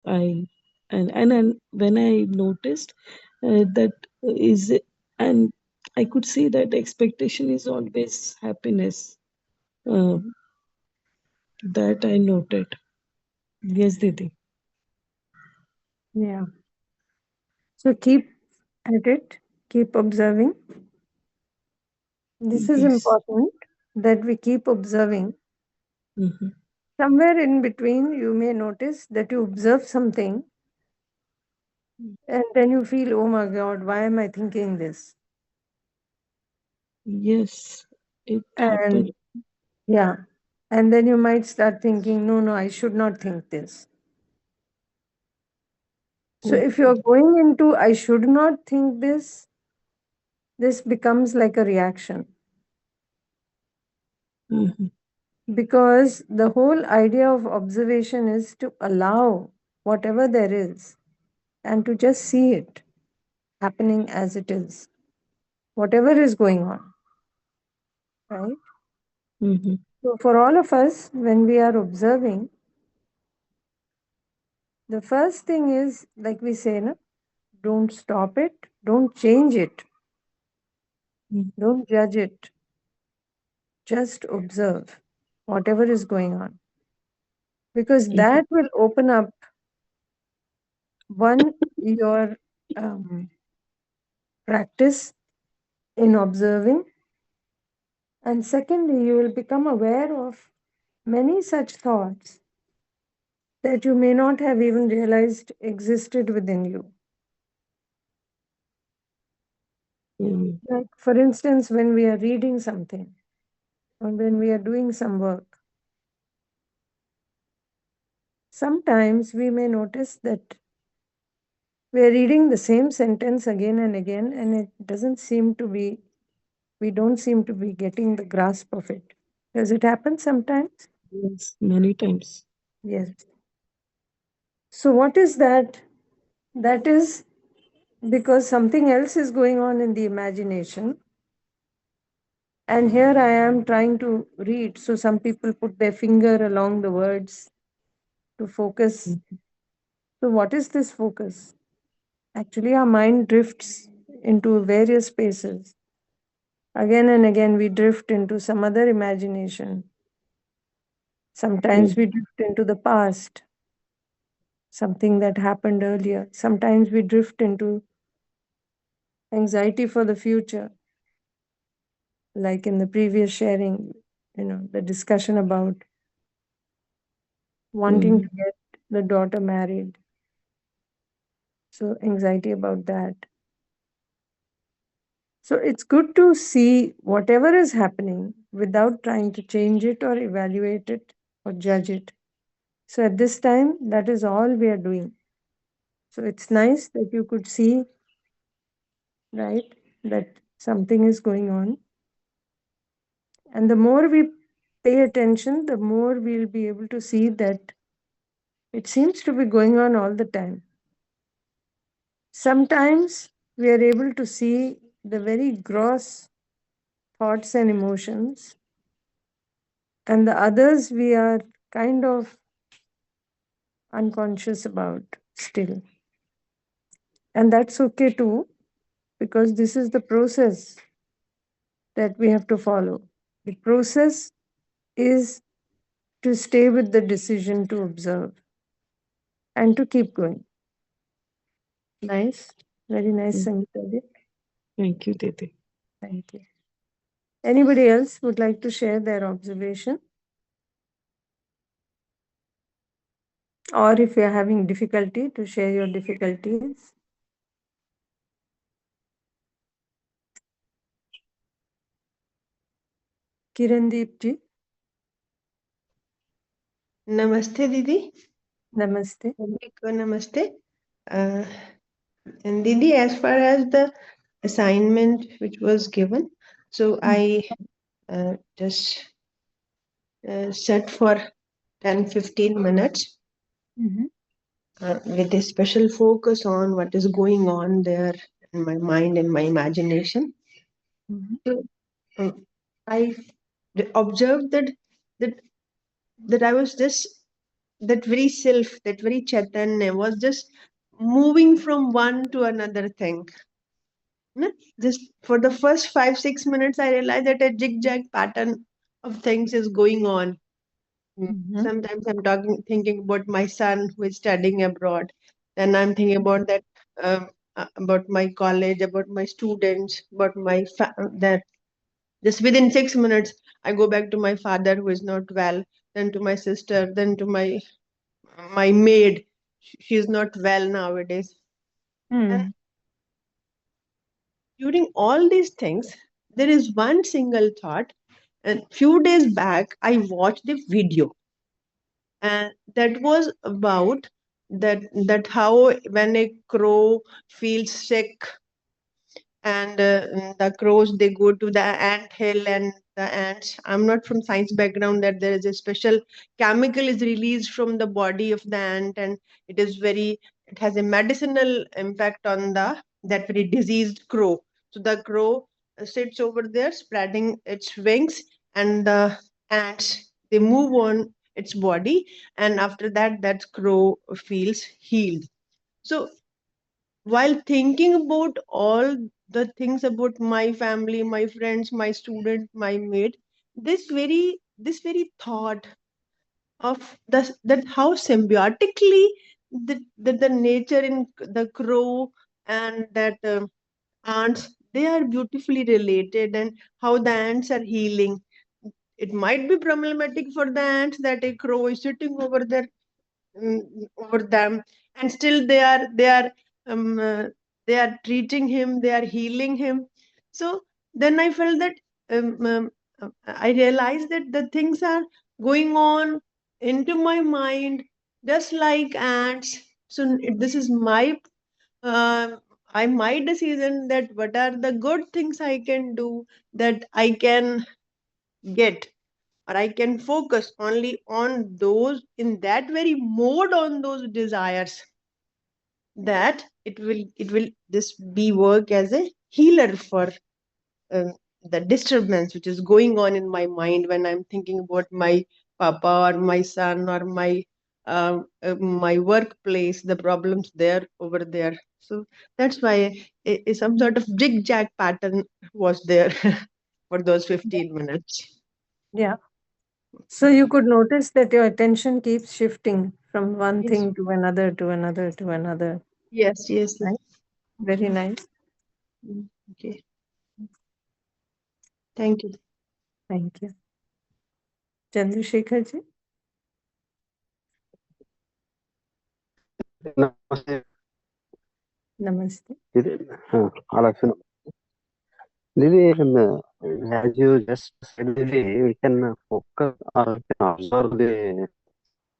And when I noticed that is, and I could see that expectation is always happiness. Uh, that I noted. Yes, Didi. Yeah. So keep at it, keep observing. This is Yes. important that we keep observing. Mm-hmm. Somewhere in between, you may notice that you observe something and then you feel, oh my God, why am I thinking this? Yes, it And happened. yeah, and then you might start thinking, no, no, I should not think this. So if you're Okay. going into, I should not think this becomes like a reaction Mm-hmm. because the whole idea of observation is to allow whatever there is and to just see it happening as it is, whatever is going on, right? Mm-hmm. So, for all of us, when we are observing, the first thing is, like we say, no, don't stop it, don't change it, don't judge it, just observe whatever is going on. Because Mm-hmm. that will open up one, your practice in observing, and secondly, you will become aware of many such thoughts that you may not have even realized existed within you. Mm-hmm. Like, for instance, when we are reading something or when we are doing some work, sometimes we may notice that we are reading the same sentence again and again, and it doesn't seem to be, we don't seem to be getting the grasp of it. Does it happen sometimes? Yes, many times. Yes. So, what is that? That is because something else is going on in the imagination. And here I am trying to read. So, some people put their finger along the words to focus. Mm-hmm. So, what is this focus? Actually, our mind drifts into various spaces. Again and again, we drift into some other imagination. Sometimes we drift into the past, something that happened earlier. Sometimes we drift into anxiety for the future, like in the previous sharing, the discussion about wanting Mm-hmm. to get the daughter married. So, anxiety about that. So, it's good to see whatever is happening without trying to change it or evaluate it or judge it. So, at this time, that is all we are doing. So, it's nice that you could see, right, that something is going on. And the more we pay attention, the more we'll be able to see that it seems to be going on all the time. Sometimes we are able to see the very gross thoughts and emotions, and the others we are kind of unconscious about still. And that's okay too, because this is the process that we have to follow. The process is to stay with the decision to observe and to keep going. Nice. Very nice, Mm-hmm. Sangeeta. Thank you, Didi. Thank you. Anybody else would like to share their observation? Or if you're having difficulty, to share your difficulties. Kirandeep ji, Namaste, Didi. namaste. Namaste. Uh, and Didi, as far as the assignment which was given, so I just set for 10-15 minutes Mhm. with a special focus on what is going on there in my mind and my imagination. Mhm. So I observed that that I was just that very self, that very Chaitanya was just moving from one to another thing. No? Just for the first 5 6 minutes, I realized that a zigzag pattern of things is going on. Mm-hmm. Sometimes I'm thinking about my son who is studying abroad. Then I'm thinking about that, about my college, about my students, about that. Just within 6 minutes, I go back to my father who is not well, then to my sister, then to my maid. She's not well nowadays. And Mm. during all these things, there is one single thought. And few days back, I watched a video, and that was about that how when a crow feels sick, and the crows, they go to the ant hill, and the ants, I'm not from science background, that there is a special chemical is released from the body of the ant, and it has a medicinal impact on that very diseased crow. So the crow sits over there spreading its wings, and the ants, they move on its body, and after that, that crow feels healed. So while thinking about all the things about my family, my friends, my student, my mate, this very thought of that how symbiotically the nature in the crow and that ants, they are beautifully related, and how the ants are healing. It might be problematic for the ants that a crow is sitting over there, mm, over them, and still um, uh, they are treating him, they are healing him. So then I felt that, I realized that the things are going on into my mind just like ants. So this is uh, my decision, that what are the good things I can do, that I can get, or I can focus only on those, in that very mode, on those desires, that it will this be work as a healer for um, the disturbance which is going on in my mind when I'm thinking about my papa or my son or my workplace, the problems there over there. So that's why some sort of zigzag pattern was there for those 15 minutes. Yeah. So you could notice that your attention keeps shifting from one Yes, thing to another, to another, to another. yes, yes. Right? Very nice. Okay, thank you. Thank you. Chandrasekhar ji, Namaste. namaste. Didi, all of you. Didi, as you just said, Didi, we can focus or we can observe the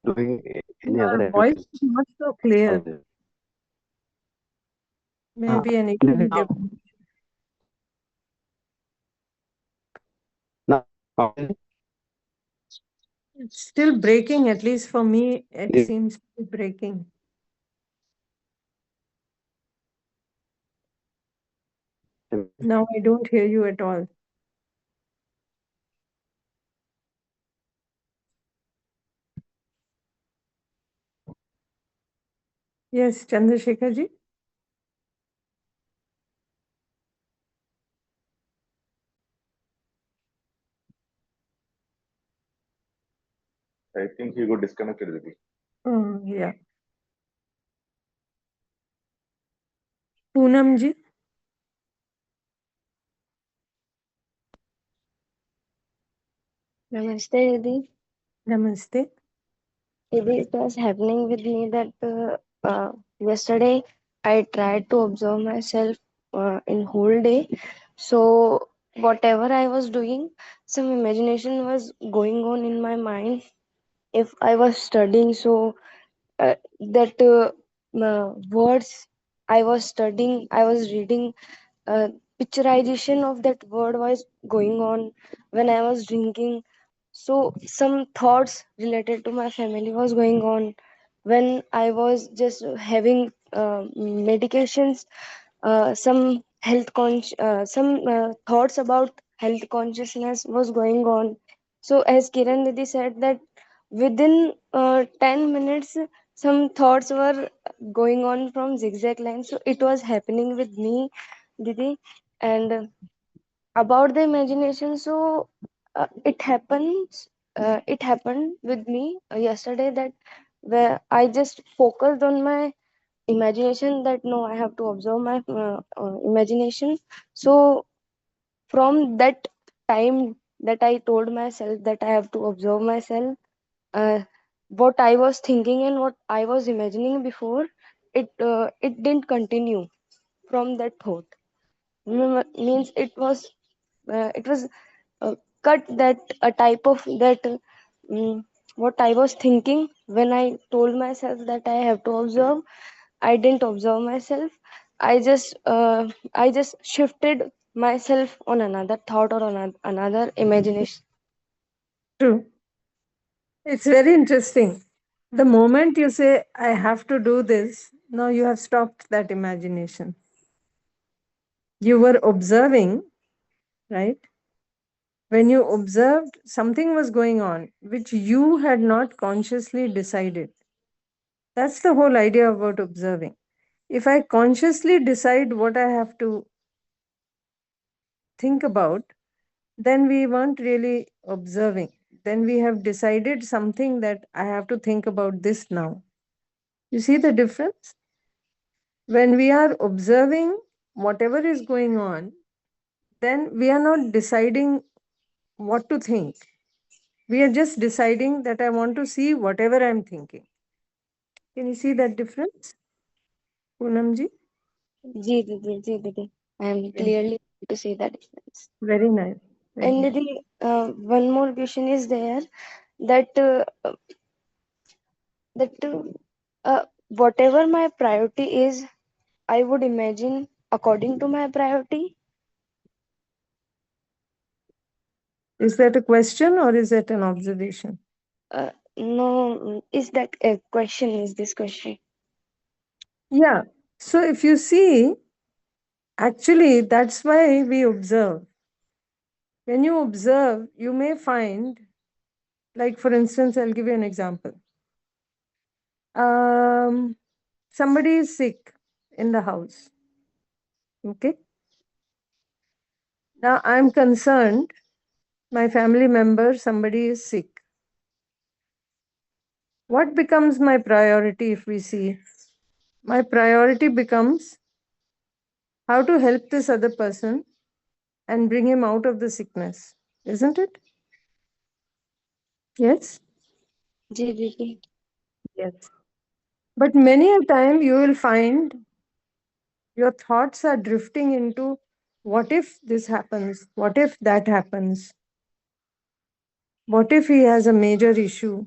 doing any Your other voice activities. is not so clear. Uh, Maybe an issue Didi, with your. now, It's still breaking, at least for me, it Didi, seems to be breaking. Now I don't hear you at all. Yes, Chandrasekhar ji. I think he got disconnected, Didi. Oh, yeah. Poonam ji, Namaste, Didi. namaste. Didi, it was happening with me that yesterday I tried to observe myself in whole day. So whatever I was doing, some imagination was going on in my mind. If I was studying, so that words I was studying, I was reading, uh, picturization of that word was going on when I was drinking. So some thoughts related to my family was going on when I was just having medications. Some thoughts about health consciousness was going on. So as Kiran Didi said that within 10 minutes, some thoughts were going on from zigzag lines. So it was happening with me, Didi. And about the imagination, so it happened with me yesterday, that where I just focused on my imagination, that no, I have to observe my imagination. So from that time, that I told myself that I have to observe myself, uh, what I was thinking and what I was imagining before, it didn't continue from that thought. Means it was cut, that a type of that what I was thinking when I told myself that I have to observe. I didn't observe myself. I just shifted myself on another thought or on another imagination. True. It's very interesting. The moment you say, I have to do this, now you have stopped that imagination. You were observing, right? When you observed, something was going on which you had not consciously decided. That's the whole idea about observing. If I consciously decide what I have to think about, then we weren't really observing. Then we have decided something that I have to think about this now. You see the difference? When we are observing whatever is going on, then we are not deciding what to think. We are just deciding that I want to see whatever I'm thinking. Can you see that difference, Poonamji? Ji, Didi. I am Yeah. clearly able to see that difference. Very nice. Very And nice. Didi, one more question is there, that whatever my priority is, I would imagine according to my priority. Is that a question or is that an observation? No, is that a question? Is this question? Yeah. So if you see, actually, that's why we observe. When you observe, you may find, like for instance, I'll give you an example. Um, Somebody is sick in the house. Okay. Now I'm concerned, my family member, somebody is sick. What becomes my priority if we see? My priority becomes how to help this other person and bring him out of the sickness, isn't it? Yes? Ji. Yes. But many a time you will find your thoughts are drifting into what if this happens? What if that happens? What if he has a major issue?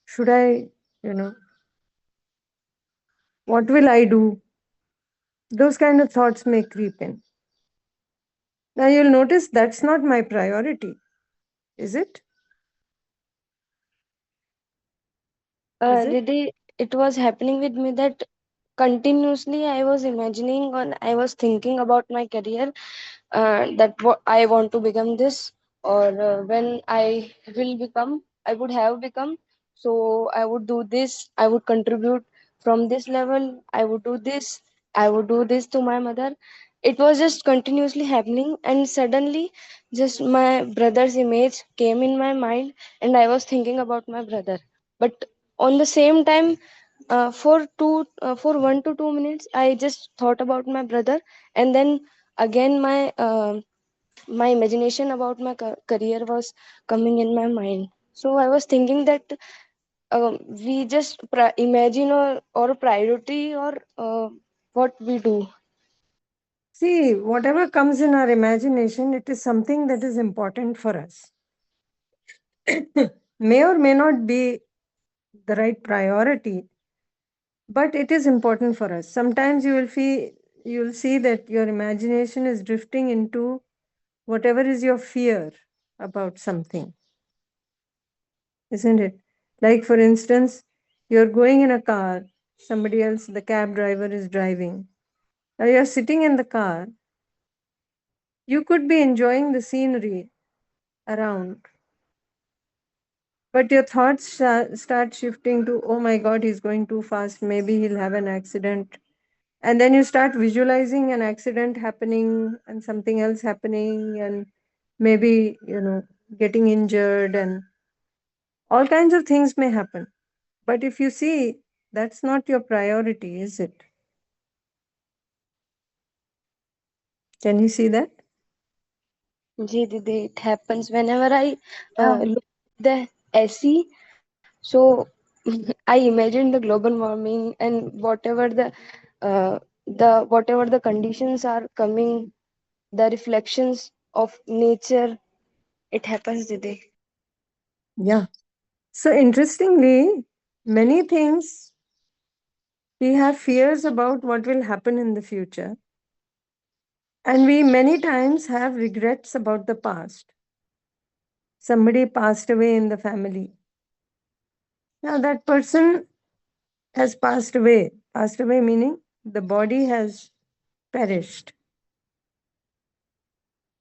Should I, you know, what will I do? Those kind of thoughts may creep in. Now you'll notice that's not my priority, is it? Is it? Didi, it was happening with me that continuously I was imagining and I was thinking about my career, that what I want to become this, or when I will become, I would have become. So I would do this. I would contribute from this level. I would do this. I would do this to my mother. It was just continuously happening, and suddenly, just my brother's image came in my mind, and I was thinking about my brother. But on the same time, for 1 to 2 minutes, I just thought about my brother, and then again my imagination about my career was coming in my mind. So I was thinking that we just imagine or priority, or what we do. See, whatever comes in our imagination, it is something that is important for us. May or may not be the right priority, but it is important for us. Sometimes you'll see that your imagination is drifting into whatever is your fear about something, isn't it? Like for instance, you're going in a car, somebody else, the cab driver is driving. Now you're sitting in the car, you could be enjoying the scenery around, But your thoughts start shifting to, oh my God, he's going too fast. Maybe he'll have an accident. And then you start visualizing an accident happening and something else happening, and maybe, getting injured, and all kinds of things may happen. But if you see, that's not your priority, is it? Can you see that? Ji, Didi, it happens whenever I Yeah. look at the SE. So I imagine the global warming and whatever the conditions are coming, the reflections of nature. It happens, Didi. Yeah. So interestingly, many things we have fears about what will happen in the future. And we many times have regrets about the past. Somebody passed away in the family. Now that person has passed away. Passed away meaning the body has perished.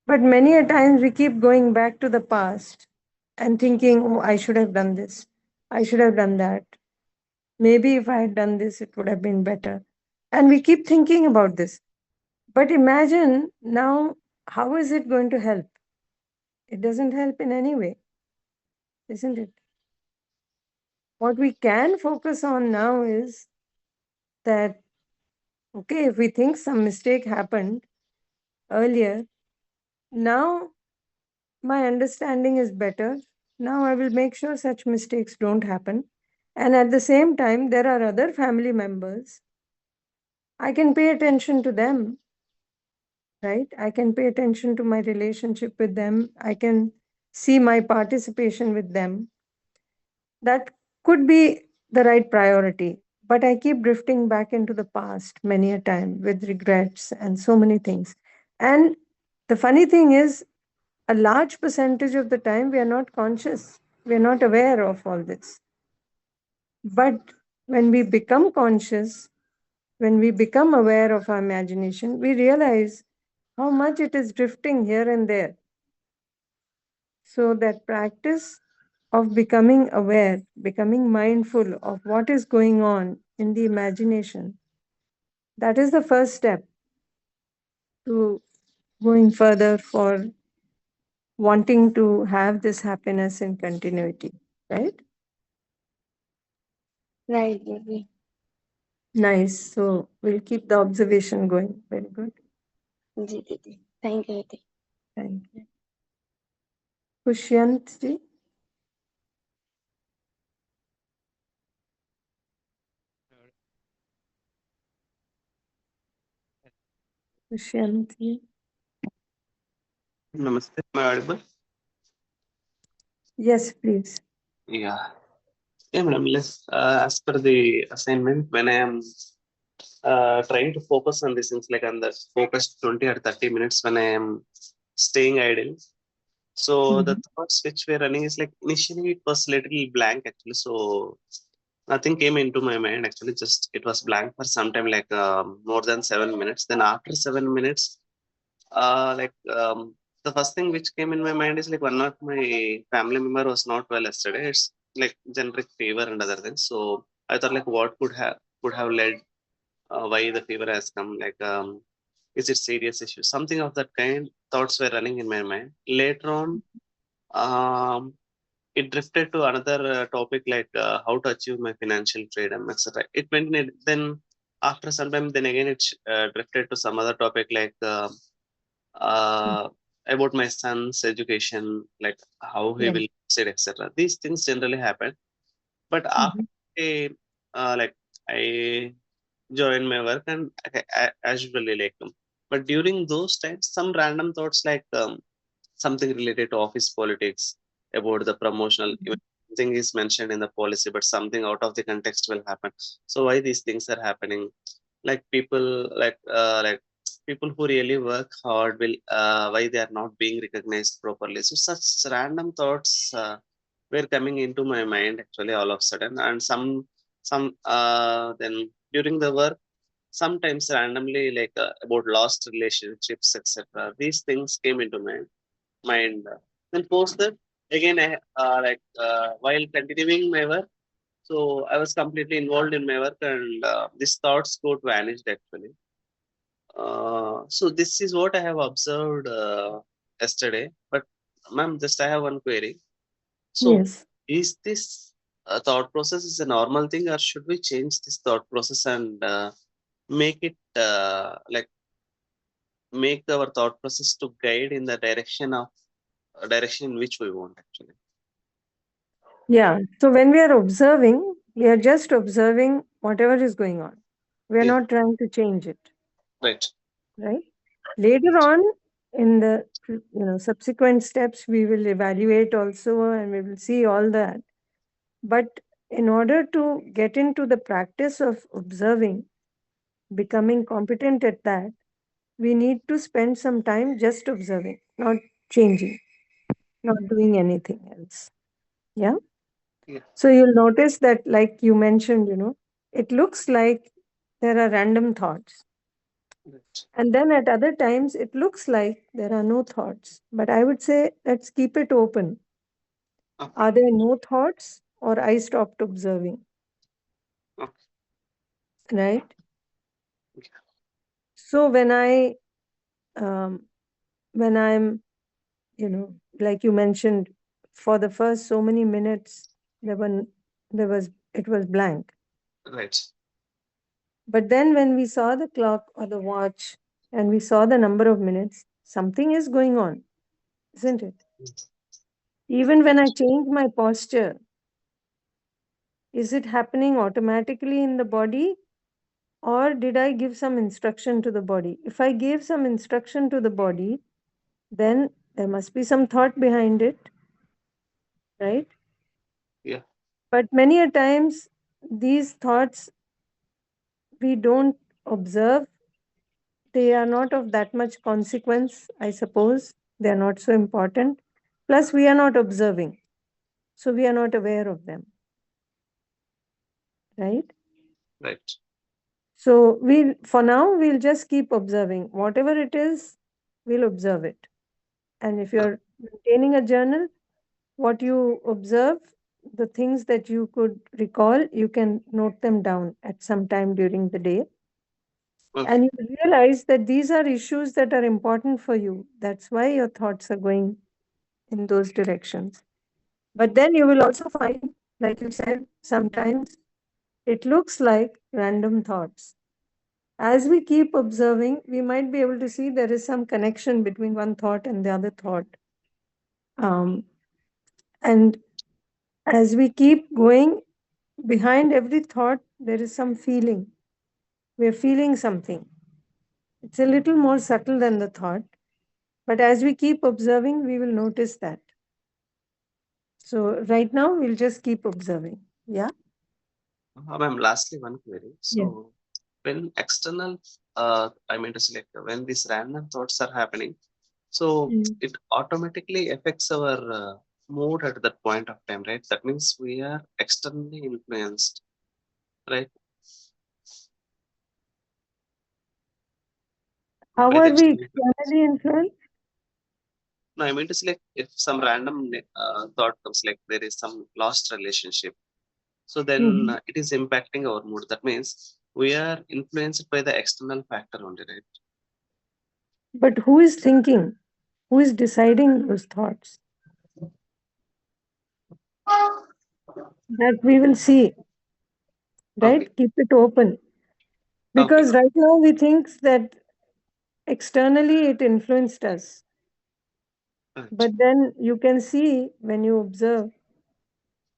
But many a times we keep going back to the past and thinking, oh, I should have done this. I should have done that. Maybe if I had done this, it would have been better. And we keep thinking about this. But imagine now, how is it going to help? It doesn't help in any way, isn't it? What we can focus on now is that, okay, if we think some mistake happened earlier, now my understanding is better. Now I will make sure such mistakes don't happen. And at the same time, there are other family members. I can pay attention to them, right? I can pay attention to my relationship with them. I can see my participation with them. That could be the right priority. But I keep drifting back into the past many a time with regrets and so many things. And the funny thing is, a large percentage of the time, we are not conscious, we are not aware of all this. But when we become conscious, when we become aware of our imagination, we realize how much it is drifting here and there. So, that practice of becoming aware, becoming mindful of what is going on in the imagination, that is the first step to going further for wanting to have this happiness in continuity, right? Right, Didi. Nice. So we'll keep the observation going. Very good. Ji, Didi. Thank you, Didi. Thank you. Kushyant ji. Kushyant ji. Namaste, am I audible? Yes, please. Yeah. Yeah, madam. As per the assignment, when I am trying to focus on these things, like on the focused 20 or 30 minutes when I am staying idle. So the thoughts which were running is like initially it was little blank actually. So nothing came into my mind actually. Just it was blank for some time, like more than 7 minutes. Then after 7 minutes, the first thing which came in my mind is like one of my family member was not well yesterday. It's like generic fever and other things. So I thought like what could have led why the fever has come, like is it serious issue, something of that kind. Thoughts were running in my mind. Later on, um, it drifted to another topic, like how to achieve my financial freedom, etc. It went in then after some time, then again it drifted to some other topic, like uh, about my son's education, like how he Yes. will sit, etc. These things generally happen. But after I, like I join my work and as usually like but during those times some random thoughts, like something related to office politics, about the promotional, even thing is mentioned in the policy but something out of the context will happen. So why these things are happening, like people, like people who really work hard will why they are not being recognized properly. So such random thoughts were coming into my mind actually all of a sudden. And some then during the work, sometimes randomly, like about lost relationships, etc. These things came into my mind. Then post that, again, while continuing my work, so I was completely involved in my work, and these thoughts got vanished actually. So this is what I have observed yesterday. But ma'am, just I have one query. So Yes. is this thought process is a normal thing, or should we change this thought process and make it make our thought process to guide in the direction in which we want actually? Yeah. So when we are observing, we are just observing whatever is going on. We are Yeah. not trying to change it, Right. right? Later on, in the subsequent steps, we will evaluate also, and we will see all that. But in order to get into the practice of observing, becoming competent at that, we need to spend some time just observing, not changing, not doing anything else. Yeah. Yeah. So you'll notice that, like you mentioned, it looks like there are random thoughts. Right. And then at other times, it looks like there are no thoughts. But I would say, let's keep it open. Okay. Are there no thoughts, or I stopped observing? Okay. Right. Okay. So um, when I'm, like you mentioned, for the first so many minutes, there were, it was blank. Right. But then when we saw the clock or the watch and we saw the number of minutes, something is going on, isn't it? Even when I change my posture, is it happening automatically in the body, or did I give some instruction to the body? If I gave some instruction to the body, then there must be some thought behind it, right? Yeah. But many a times, these thoughts we don't observe. They are not of that much consequence, I suppose. They are not so important. Plus, we are not observing, so we are not aware of them, right? Right. So for now, we'll just keep observing. Whatever it is, we'll observe it. And if you're maintaining a journal, what you observe, the things that you could recall, you can note them down at some time during the day. Okay. And you realize that these are issues that are important for you. That's why your thoughts are going in those directions. But then you will also find, like you said, sometimes it looks like random thoughts. As we keep observing, we might be able to see there is some connection between one thought and the other thought. And as we keep going, behind every thought, there is some feeling. We're feeling something. It's a little more subtle than the thought. But as we keep observing, we will notice that. So right now, we'll just keep observing. Yeah. Ma'am, lastly, one query. Yeah. So, when external, I mean to select when these random thoughts are happening, so Mm. it automatically affects our mood at that point of time, right? That means we are externally influenced, right, How by the are we external factors. externally influenced? No, I mean to select if some random thought comes, like there is some lost relationship, so then Mhm. it is impacting our mood. That means we are influenced by the external factor only, right? But who is thinking? Who is deciding those thoughts? That we will see, right? Okay. Keep it open. Okay. Because right now we think that externally it influenced us. Right. But then you can see when you observe,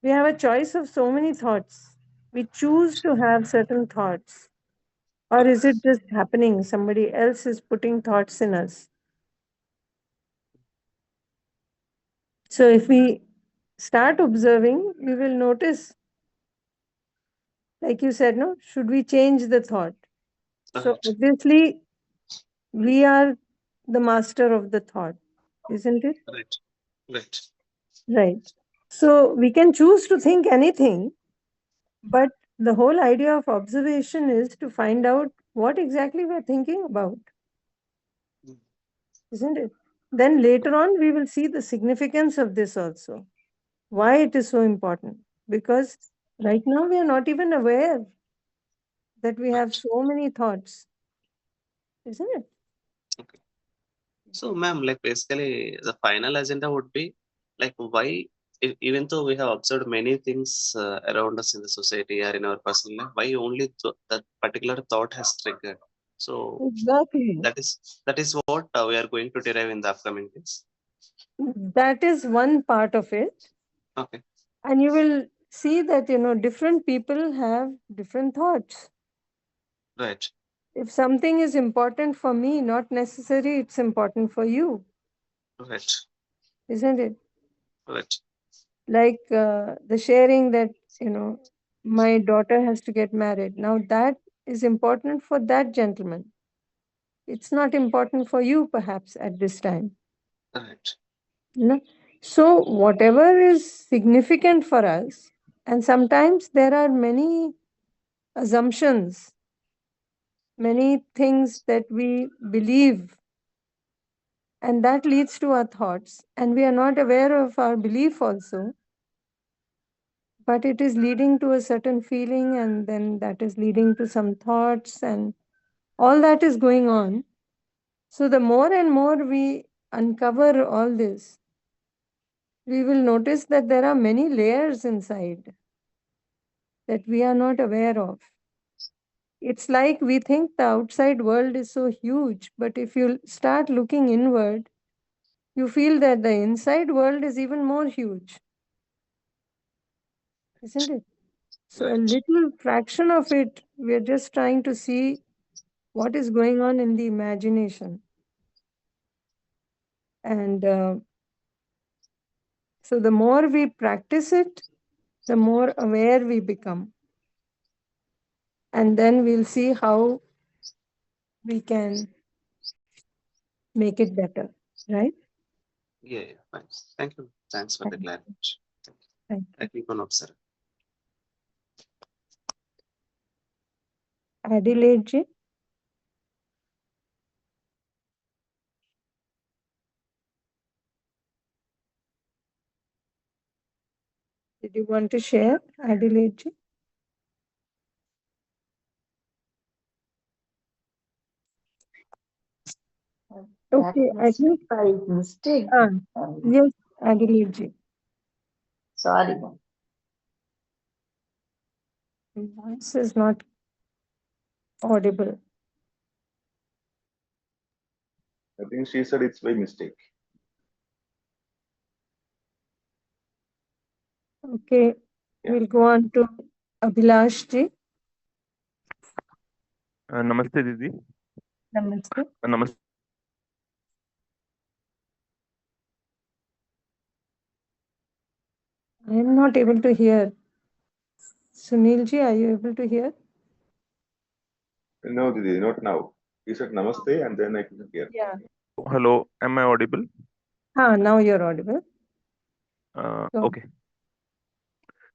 we have a choice of so many thoughts. We choose to have certain thoughts. Or Okay. is it just happening? Somebody else is putting thoughts in us. So if we start observing, we will notice, like you said, no, should we change the thought? So Right. obviously, we are the master of the thought, isn't it? Right. Right. Right. So we can choose to think anything, but the whole idea of observation is to find out what exactly we're thinking about, Mm. isn't it? then later on we will see the significance of this also. Why it is so important? Because right now we are not even aware that we have so many thoughts, isn't it? Okay. So, ma'am, like basically, the final agenda would be like why, even though we have observed many things around us in the society or in our personal life, why only that particular thought has triggered? So Exactly. that is what we are going to derive in the upcoming days. That is one part of it. Okay. And you will see that, different people have different thoughts. Right. If something is important for me, not necessarily it's important for you, Right. isn't it? Right. Like the sharing that, my daughter has to get married. Now that is important for that gentleman. It's not important for you, perhaps, at this time. Right. No? So, whatever is significant for us, and sometimes there are many assumptions, many things that we believe, and that leads to our thoughts, and we are not aware of our belief also, but it is leading to a certain feeling, and then that is leading to some thoughts, and all that is going on. So, the more and more we uncover all this, we will notice that there are many layers inside that we are not aware of. It's like we think the outside world is so huge, but if you start looking inward, you feel that the inside world is even more huge, isn't it? So, a Right. little fraction of it, we are just trying to see what is going on in the imagination. And so, the more we practice it, the more aware we become. And then we'll see how we can make it better, right? Yeah. Yeah. Fine. Thank you. Thanks for the Thank clarification. Thank you. thank I you. keep on observing. Adelaide ji, did you want to share, Adelaide ji? Okay, I think. By mistake. Yes, Adelaide ji. Sorry. Your voice is not audible. I think she said it's by mistake. Okay, Yeah. we'll go on to Abhilash ji. Namaste, Didi. Namaste. Namaste. I am not able to hear. Sunil ji, are you able to hear? No, Didi, not now. He said namaste and then I couldn't hear. Yeah. Hello, am I audible? Now you're audible. So, Okay.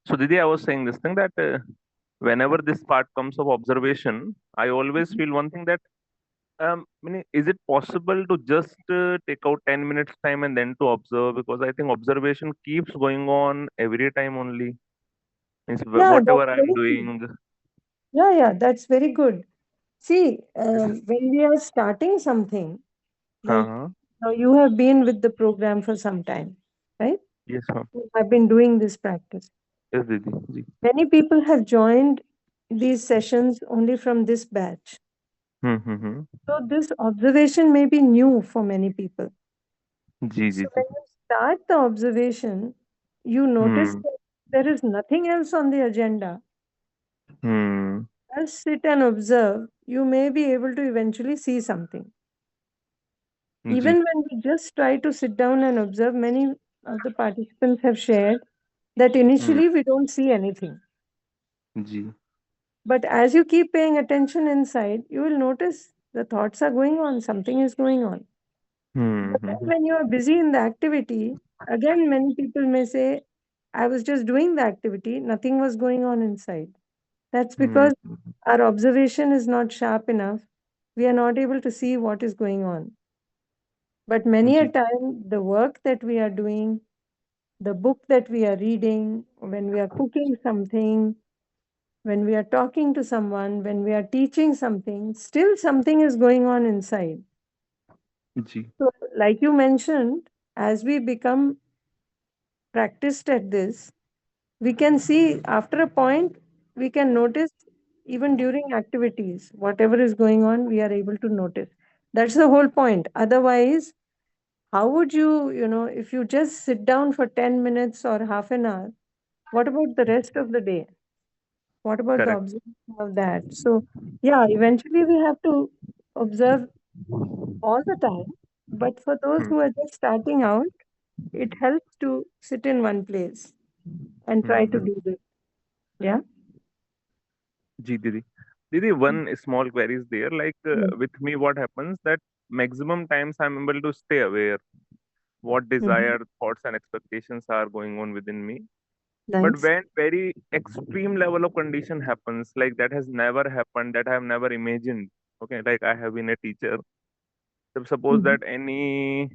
So, Didi, I was saying this thing that whenever this part comes of observation, I always feel one thing that is it possible to just take out 10 minutes time and then to observe? Because I think observation keeps going on every time only. Means yeah, that's whatever I'm very good. doing. Yeah, that's very good. See, when we are starting something, like Uh-huh. now you have been with the program for some time, right? Yes, ma'am. You have been doing this practice. Yes, Didi. Ji. Many people have joined these sessions only from this batch. Hmm. So this observation may be new for many people. Ji, So ji, when ji. you start the observation, you notice Hmm. that there is nothing else on the agenda. Hmm. Just sit and observe. You may be able to eventually see something. Ji. Even when we just try to sit down and observe, many of the participants have shared that Hmm. initially we don't see anything. Ji. But as you keep paying attention inside, you will notice the thoughts are going on, something is going on. But then Hmm. when you are busy in the activity, again, many people may say, I was just doing the activity, nothing was going on inside. That's Hmm. because our observation is not sharp enough. We are not able to see what is going on. But many a Ji. time, the work that we are doing, the book that we are reading, when we are cooking something, when we are talking to someone, when we are teaching something, still something is going on inside. Ji. So, like you mentioned, as we become practiced at this, we can see after a point, we can notice even during activities, whatever is going on, we are able to notice. That's the whole point. Otherwise, how would you, if you just sit down for 10 minutes or half an hour, what about the rest of the day? What about the Correct. observation of that? So, yeah, eventually we have to observe all the time. But for those Hmm. who are just starting out, it helps to sit in one place and try to Hmm. do this. Yeah. Ji, Didi. Didi, one small query is there. Like Mm. with me, what happens that maximum times I'm able to stay aware what Mhm. desired thoughts and expectations are going on within me. But Nice. when very extreme level of condition happens, like that has never happened, that I have never imagined. Okay, like I have been a teacher. So suppose Mhm. that any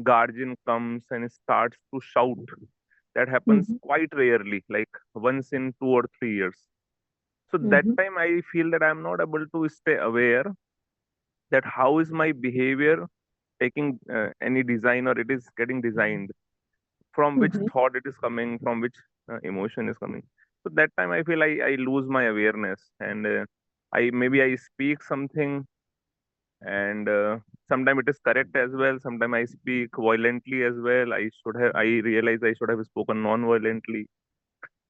guardian comes and starts to shout. That happens Mhm. quite rarely, like once in 2 or 3 years. So that Mhm. time I feel that I'm not able to stay aware that how is my behavior taking any design or it is getting designed, from which Mhm. thought it is coming, from which emotion is coming. So that time I feel I lose my awareness, and I maybe I speak something, and sometimes it is correct as well, sometimes I speak violently as well. I realize I should have spoken non-violently.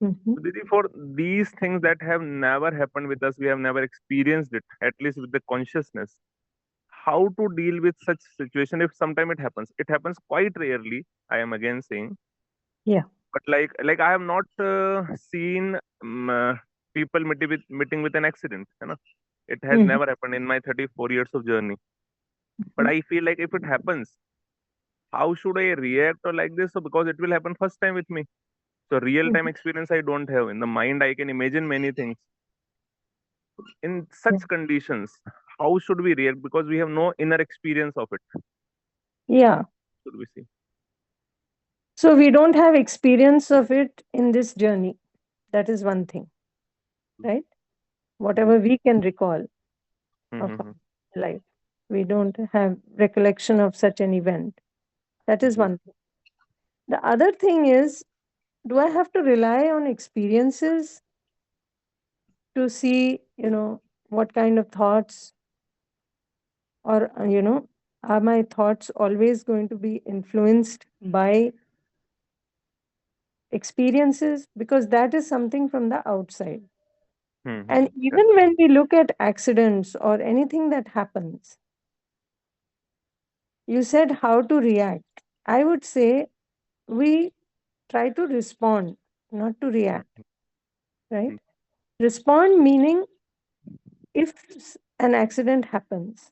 Mhm. So Didi, for these things that have never happened with us, we have never experienced it, at least with the consciousness. How to deal with such situation if sometime it happens? It happens quite rarely, I am again saying, Yeah. but like I have not seen people meeting with an accident. You know, it has Mhm. never happened in my 34 years of journey. But Mhm. I feel like if it happens, how should I react or like this? So because it will happen first time with me. So real time Mhm. experience I don't have. In the mind, I can imagine many things. In Yeah. such conditions, how should we react? Because we have no inner experience of it. Yeah. Should we see? So we don't have experience of it in this journey. That is one thing, right? Ji. Whatever we can recall of Mm-hmm. our life, we don't have recollection of such an event. That is Ji. one thing. The other thing is, do I have to rely on experiences to see, what kind of thoughts, or, are my thoughts always going to be influenced by experiences? Because that is something from the outside. Mm-hmm. And even when we look at accidents or anything that happens, you said how to react. I would say we try to respond, not to react, right? Respond meaning, if an accident happens,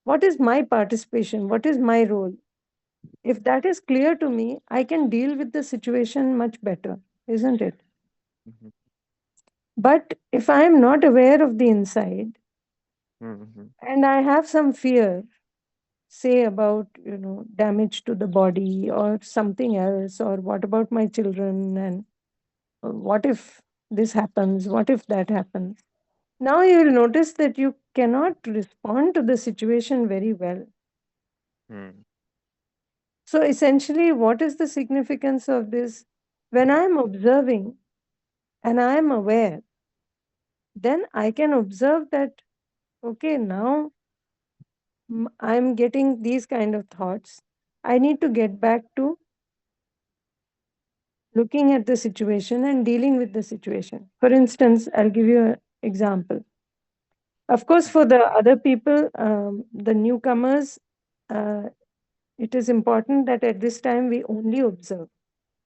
what is my participation? What is my role? If that is clear to me, I can deal with the situation much better, isn't it? Mm-hmm. But if I am not aware of the inside Mm-hmm. and I have some fear, say about, damage to the body or something else, or what about my children, and what if this happens, what if that happens, now you will notice that you cannot respond to the situation very well. Mm-hmm. So essentially, what is the significance of this? When I am observing and I am aware, then I can observe that, okay, now I'm getting these kind of thoughts. I need to get back to looking at the situation and dealing with the situation. For instance, I'll give you an example. Of course, for the other people, the newcomers, uh, it is important that at this time we only observe.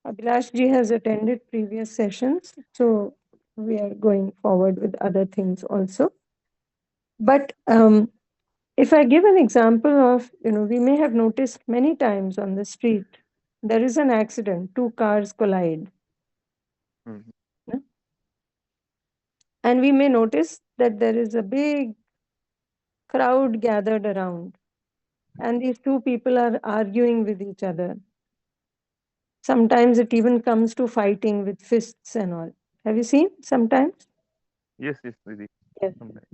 Abhilash ji has attended previous sessions, so we are going forward with other things also. But if I give an example of, we may have noticed many times on the street, there is an accident, two cars collide. Mm-hmm. No? And we may notice that there is a big crowd gathered around. and these two people are arguing with each other. Sometimes it even comes to fighting with fists and all. Have you seen sometimes? Yes, yes, Didi. Yes. Sometimes.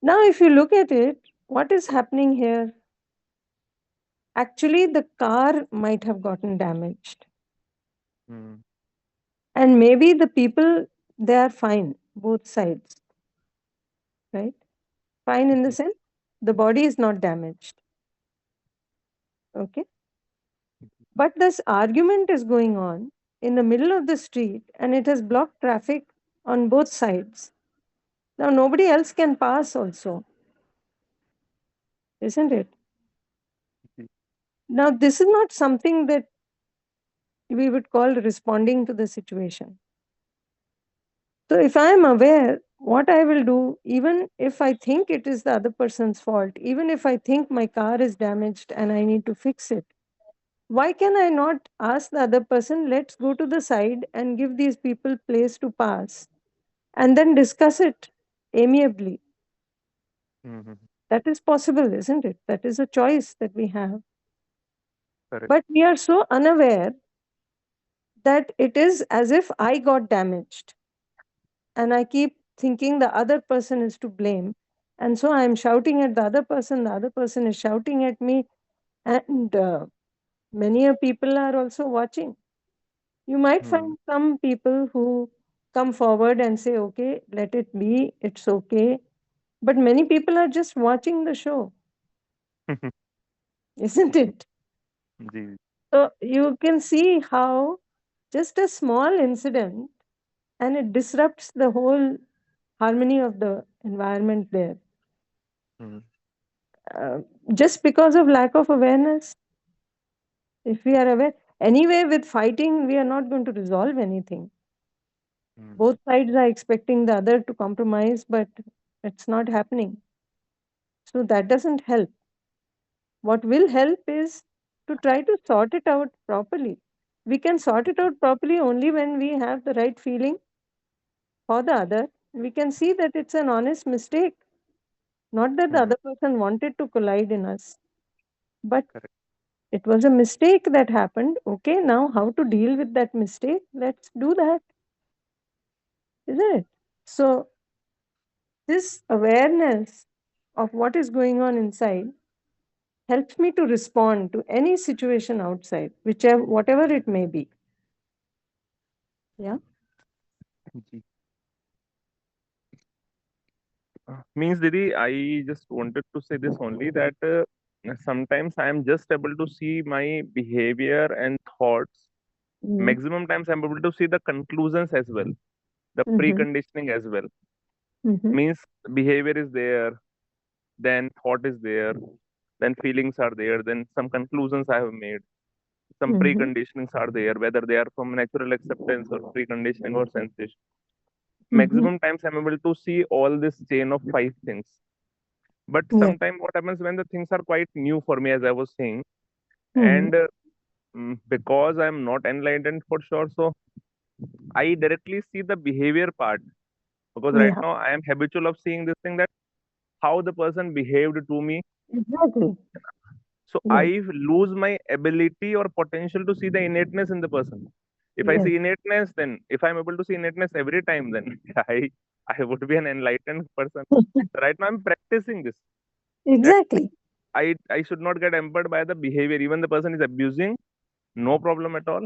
Now, if you look at it, what is happening here? Actually, the car might have gotten damaged. Hmm. And maybe the people, they are fine, both sides, right? Fine in the Ji. sense, the body is not damaged. Okay. But this argument is going on in the middle of the street and it has blocked traffic on both sides. Now, nobody else can pass, also, isn't it? Ji. Now, this is not something that we would call responding to the situation. So, if I am aware, what I will do, even if I think it is the other person's fault, even if I think my car is damaged and I need to fix it, why can I not ask the other person, let's go to the side and give these people place to pass and then discuss it amiably? Hmm. That is possible, isn't it? That is a choice that we have. Correct. But we are so unaware that it is as if I got damaged and I keep thinking the other person is to blame. And so I'm shouting at the other person is shouting at me, and many people are also watching. You might Hmm. find some people who come forward and say, okay, let it be, it's okay. But many people are just watching the show, isn't it? Ji. So you can see how just a small incident and it disrupts the whole harmony of the environment there. Hmm. Uh, just because of lack of awareness. If we are aware, anyway, with fighting, we are not going to resolve anything. Hmm. Both sides are expecting the other to compromise, but it's not happening. So that doesn't help. What will help is to try to sort it out properly. We can sort it out properly only when we have the right feeling for the other. We can see that it's an honest mistake, not that the Hmm. other person wanted to collide in us, but Correct. it was a mistake that happened. Okay, now how to deal with that mistake? Let's do that, isn't it? So, this awareness of what is going on inside helps me to respond to any situation outside, whichever, whatever it may be. Yeah. Ji. Means, Didi, I just wanted to say this only that sometimes I am just able to see my behavior and thoughts. Mm-hmm. Maximum times I'm able to see the conclusions as well, the Mm-hmm. preconditioning as well. Mm-hmm. Means behavior is there, then thought is there, then feelings are there, then some conclusions I have made, some Mm-hmm. preconditionings are there, whether they are from natural acceptance or preconditioning or sensation. Mm-hmm. Maximum times I'm able to see all this chain of five things. But Yeah. sometimes what happens when the things are quite new for me, as I was saying, Mm-hmm. and because I'm not enlightened for sure, so I directly see the behavior part because right Yeah. now I am habitual of seeing this thing that how the person behaved to me. Exactly. So Yes. I lose my ability or potential to see the innateness in the person. If I Yes. see innateness, then if I'm able to see innateness every time, then I would be an enlightened person. Right now I'm practicing this. That Exactly. I should not get hampered by the behavior. Even the person is abusing, no problem at all.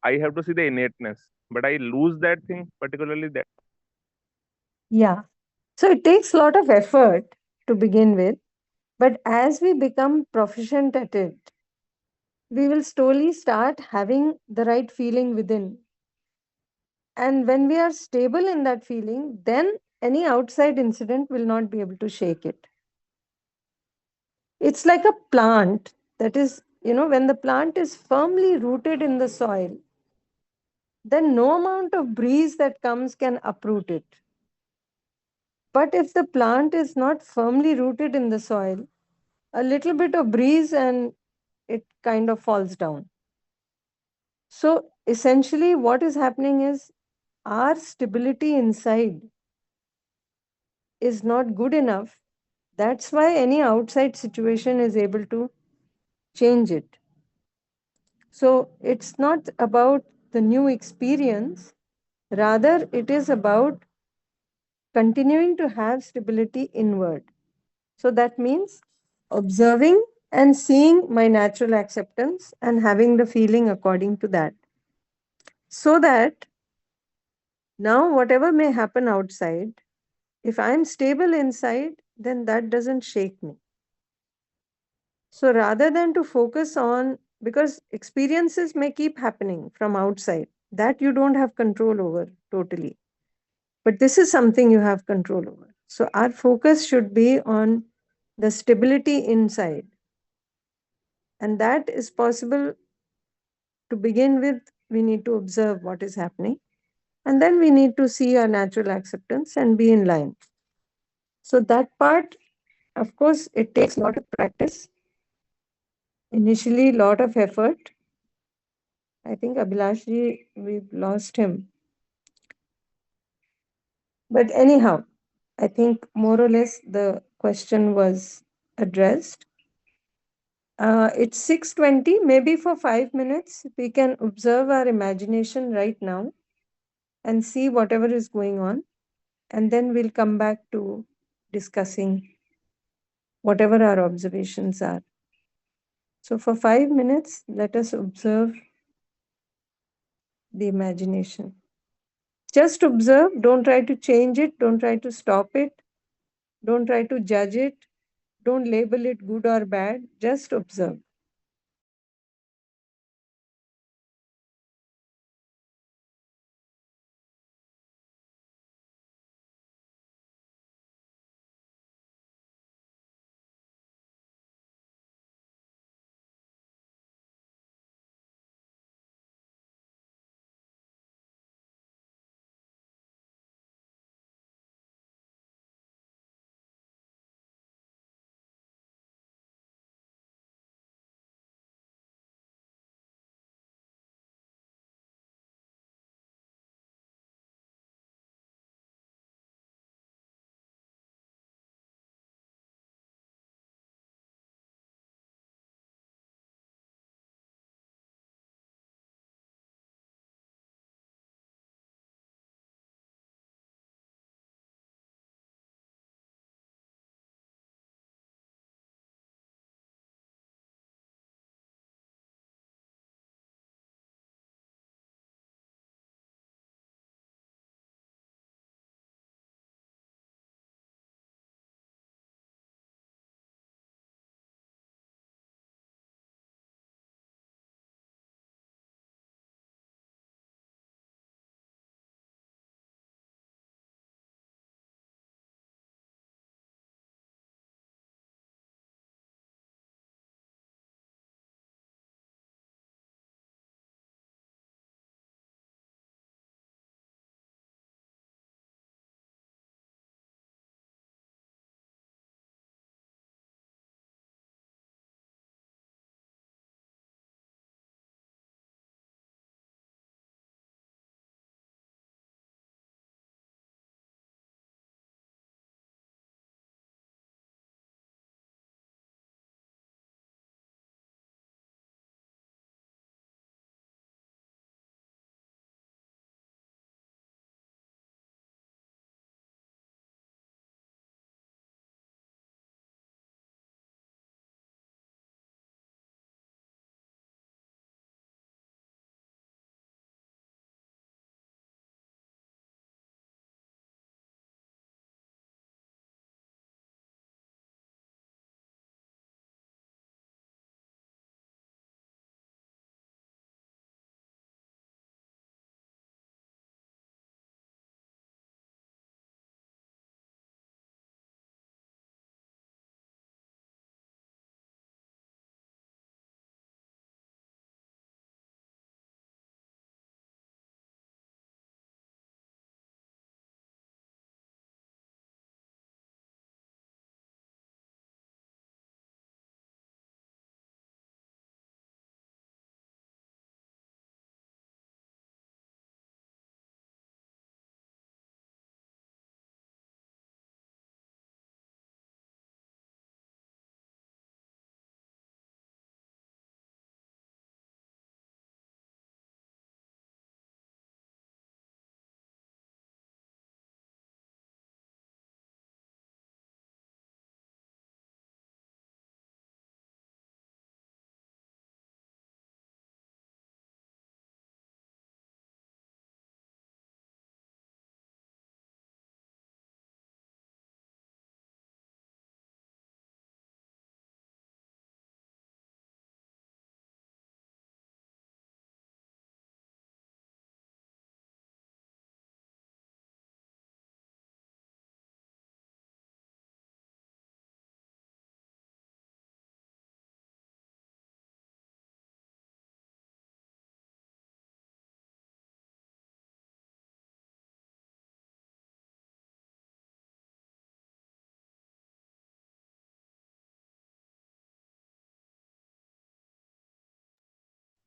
I have to see the innateness. But I lose that thing, particularly that. Yeah. So it takes a lot of effort to begin with, but as we become proficient at it, we will slowly start having the right feeling within. And when we are stable in that feeling, then any outside incident will not be able to shake it. It's like a plant that is, when the plant is firmly rooted in the soil, then no amount of breeze that comes can uproot it. But if the plant is not firmly rooted in the soil, a little bit of breeze and it kind of falls down. So essentially, what is happening is our stability inside is not good enough That's why any outside situation is able to change it. So it's not about the new experience, rather, it is about continuing to have stability inward. So that means observing and seeing my natural acceptance and having the feeling according to that. So that now, whatever may happen outside, if I'm stable inside, then that doesn't shake me. So rather than to focus on, because experiences may keep happening from outside, that you don't have control over totally. But this is something you have control over. So our focus should be on the stability inside. And that is possible to begin with. We need to observe what is happening. And then we need to see our natural acceptance and be in line. So that part, of course, it takes a lot of practice. Initially, lot of effort. I think Abhilashji, we've lost him. But anyhow, I think more or less the question was addressed. It's 6:20. Maybe for 5 minutes, we can observe our imagination right now and see whatever is going on. And then we'll come back to discussing whatever our observations are. So for 5 minutes, let us observe the imagination. Just observe, don't try to change it, don't try to stop it, don't try to judge it, don't label it good or bad, just observe.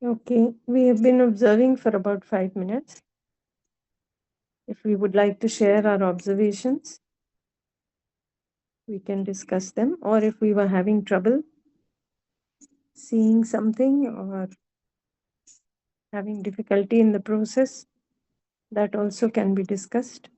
Okay, we have been observing for about 5 minutes. If we would like to share our observations, we can discuss them. Or if we were having trouble seeing something or having difficulty in the process, that also can be discussed.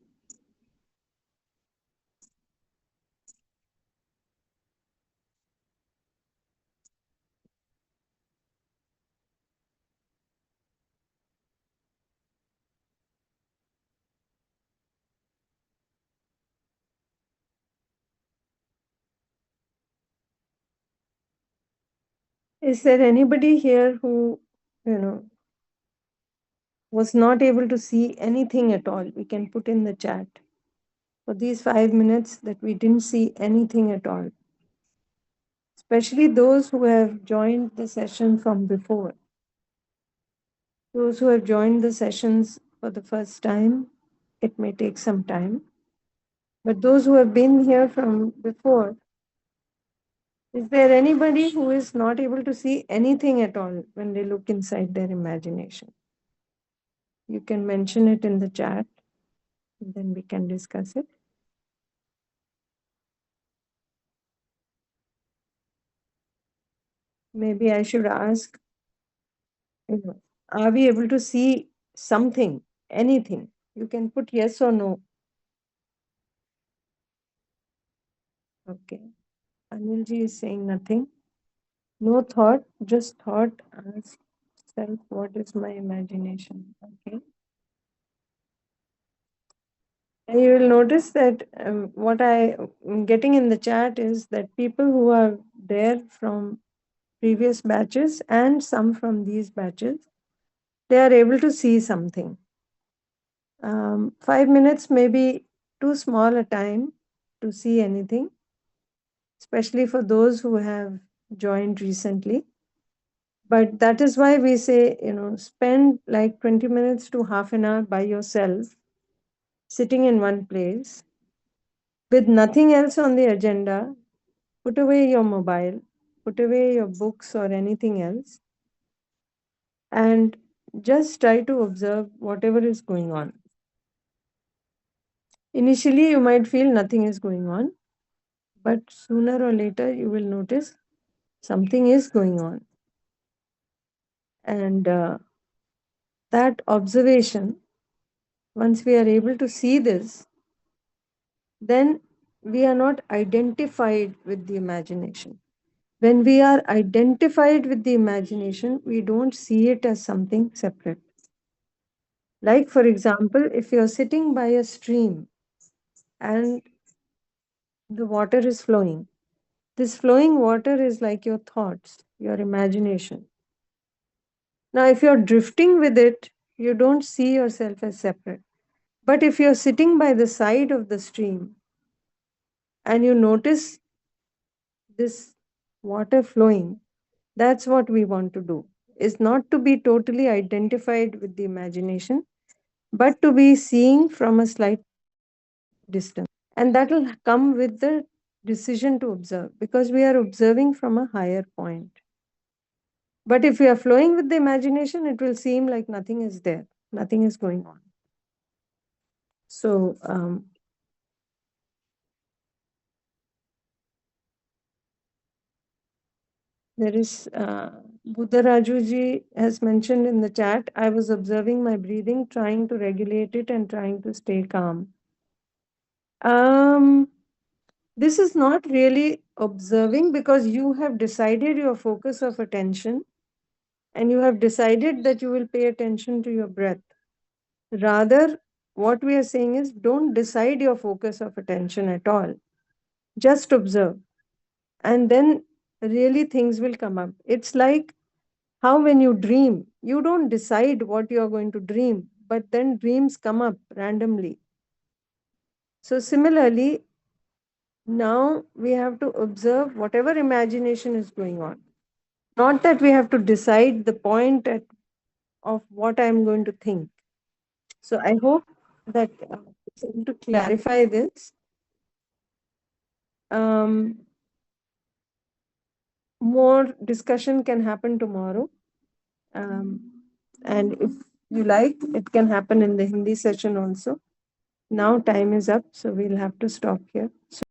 Is there anybody here who, was not able to see anything at all? We can put in the chat. For these 5 minutes that we didn't see anything at all. Especially those who have joined the session from before. Those who have joined the sessions for the first time, it may take some time. But those who have been here from before, is there anybody who is not able to see anything at all when they look inside their imagination? You can mention it in the chat, and then we can discuss it. Maybe I should ask, are we able to see something, anything? You can put yes or no. Okay. Anilji is saying nothing. No thought, just thought. Ask self, what is my imagination? Okay. And you will notice that what I am getting in the chat is that people who are there from previous batches and some from these batches, they are able to see something. 5 minutes may be too small a time to see anything, especially for those who have joined recently. But that is why we say, spend like 20 minutes to half an hour by yourself, sitting in one place with nothing else on the agenda. Put away your mobile, put away your books or anything else, and just try to observe whatever is going on. Initially, you might feel nothing is going on, but sooner or later, you will notice something is going on. And that observation, once we are able to see this, then we are not identified with the imagination. When we are identified with the imagination, we don't see it as something separate. Like, for example, if you're sitting by a stream and the water is flowing, this flowing water is like your thoughts, your imagination. Now, if you're drifting with it, you don't see yourself as separate. But if you're sitting by the side of the stream and you notice this water flowing, that's what we want to do, is not to be totally identified with the imagination, but to be seeing from a slight distance. And that will come with the decision to observe, because we are observing from a higher point. But if we are flowing with the imagination, it will seem like nothing is there, nothing is going on. So, there is Buddha Rajuji has mentioned in the chat, I was observing my breathing, trying to regulate it and trying to stay calm. This is not really observing, because you have decided your focus of attention and you have decided that you will pay attention to your breath. Rather, what we are saying is, don't decide your focus of attention at all. Just observe. And then really things will come up. It's like how when you dream, you don't decide what you are going to dream, but then dreams come up randomly. So similarly, now we have to observe whatever imagination is going on. Not that we have to decide the point of what I'm going to think. So I hope that to clarify this, more discussion can happen tomorrow. And if you like, it can happen in the Hindi session also. Now time is up, so we'll have to stop here. So